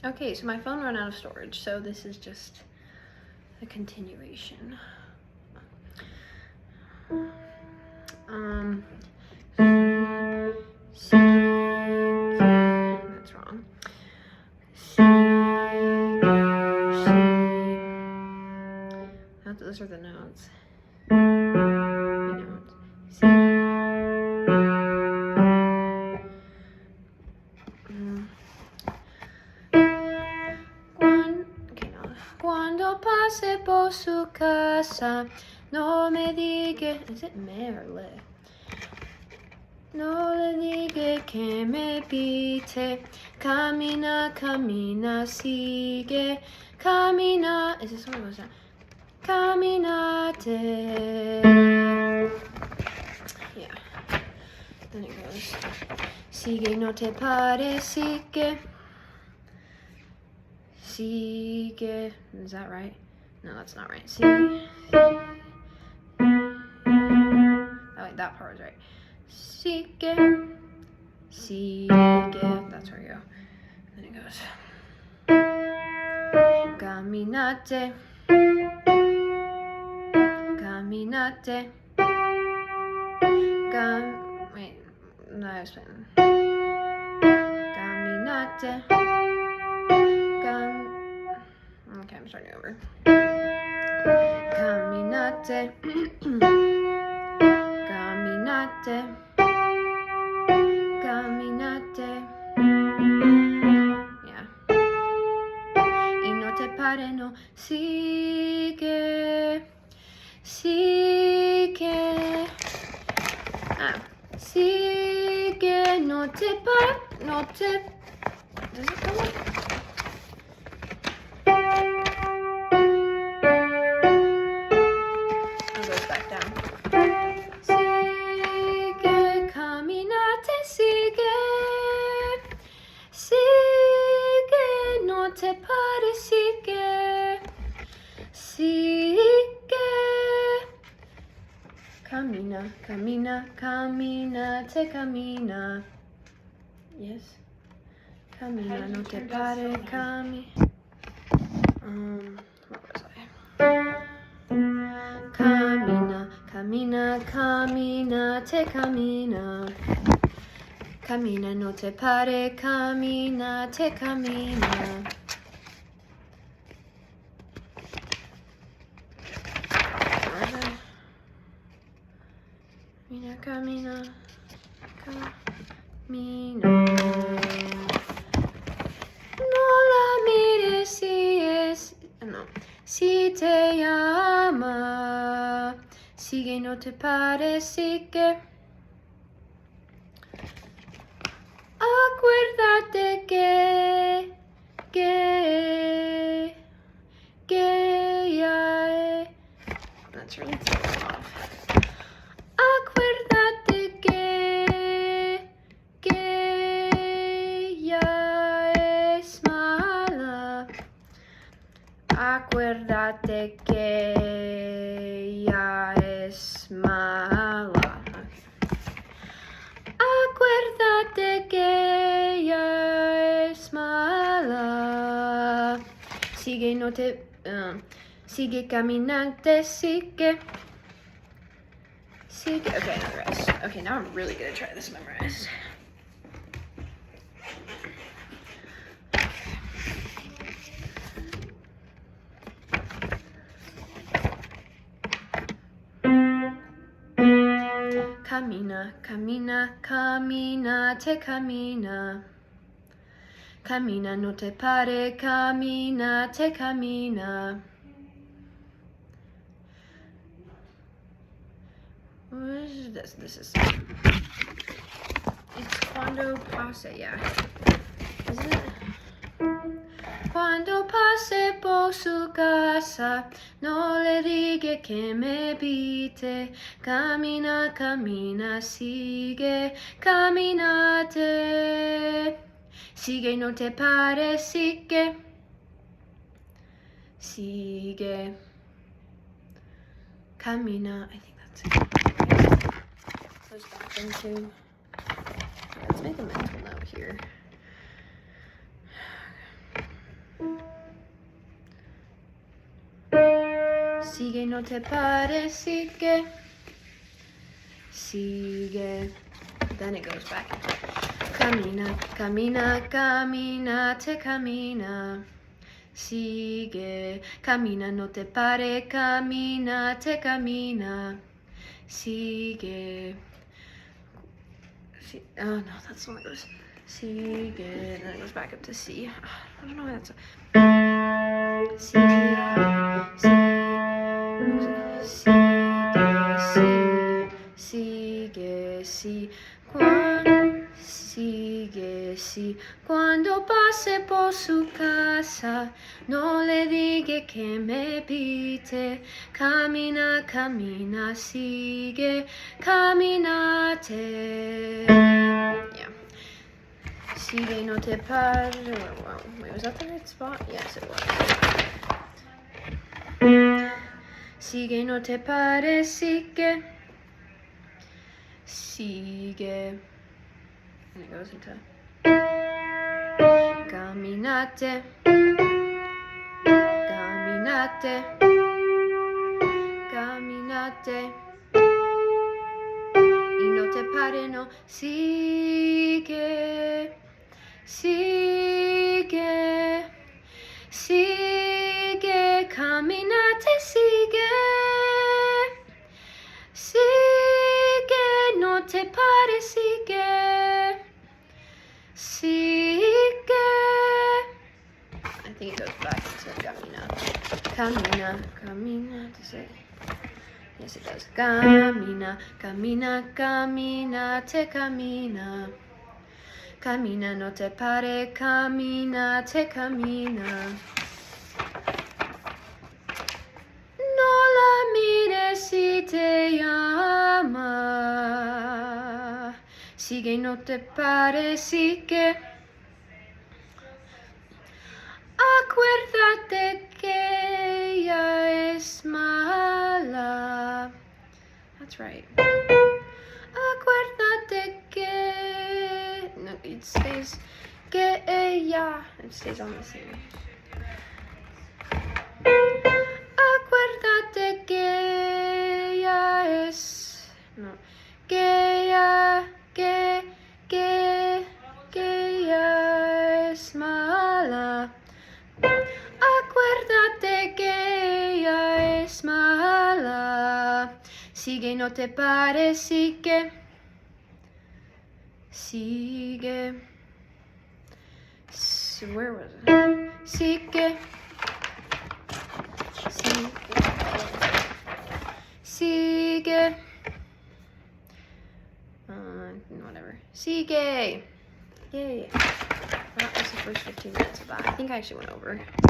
Okay, so my phone ran out of storage, so this is just a continuation. That's wrong. Those are the notes. Cuando pase por su casa, no me diga, is it me or le? No le diga que me pite. Camina, camina, sigue. Camina. Is this one goes down? Caminate. Yeah. Then it goes. Sigue, no te pares, sigue. Sigue. Is that right? No, that's not right. Sigue. Oh, wait, that part was right. Sigue. Sigue. That's where you go. Then it goes. Caminate. Caminate. Wait, no, I was playing. Caminate. Okay, I'm starting over. Caminate. Caminate. Caminate. Yeah. Y no te pare, no. Sigue. Sigue. Ah. Sigue. No te pare. No te. Does it come up? Sigue, caminate, sigue, sigue, no te pares, sigue, sigue, camina, camina, caminate, camina, yes, camina, no te pares, what was I? Camina, camina, caminate, camina. Camina, no te pare, caminate, camina. Camina, camina, camina. No la mires si es... No. Si te llama, sigue, no te pares, sigue. Acuérdate que ya That's really off. Acuérdate que ya es mala. Acuérdate que ya es mala. Acuérdate que ya es mala. Sigue, no te... sigue caminante, sigue. Sigue. Okay, now the rest. Okay, now I'm really gonna try this memorized. Camina, camina, caminate, camina. Camina, no te pare, caminate, camina. What is this? This is... It's cuando pase, yeah. Isn't it? Cuando pase por su casa, no le diga que me pite. Camina, camina, sigue, caminate. Sigue, no te pares, sigue. Sigue. Camina. I think that's it. Goes back into... Let's make a mental note here. Sigue, no te pares, sigue. Sigue. Then it goes back. Camina, camina, camina, te camina. Sigue. Camina, no te pares, camina, te camina. Sigue. Oh no, that's the one that goes. Sigue. Then it goes back up to C. I don't know why that's. Sigue, sigue. Cuando pase por su casa, no le diga que me pite. Camina, camina, sigue, caminate. Yeah. Sigue, no te pares. Wait, was that the right spot? Yes, it was. Sigue, no te pares, sigue. Sigue. And it goes into caminate. Caminate. Caminate. Y no te pares, no. Sigue. Sigue. Sigue. Caminate, sigue. Sigue. No te pares, sigue. Sigue. I think it goes back to camina. Camina, camina. Does it? Yes, it does. Camina, camina, camina, te camina. Camina, no te pares, camina, te camina. No la mires si te llama. Sigue, no te pares, sigue. Acuérdate que ella es mala. That's right. Acuérdate que... No, it stays... Que ella... It stays on the same. Acuérdate que ella es... No. Que ella... Que ella es mala. Acuérdate que ella es mala. Sigue, no te pares, sigue. Sigue. Where was it? Sigue. Sigue. Whatever. Sigue. Yay. That was the first 15 minutes of that. I think I actually went over.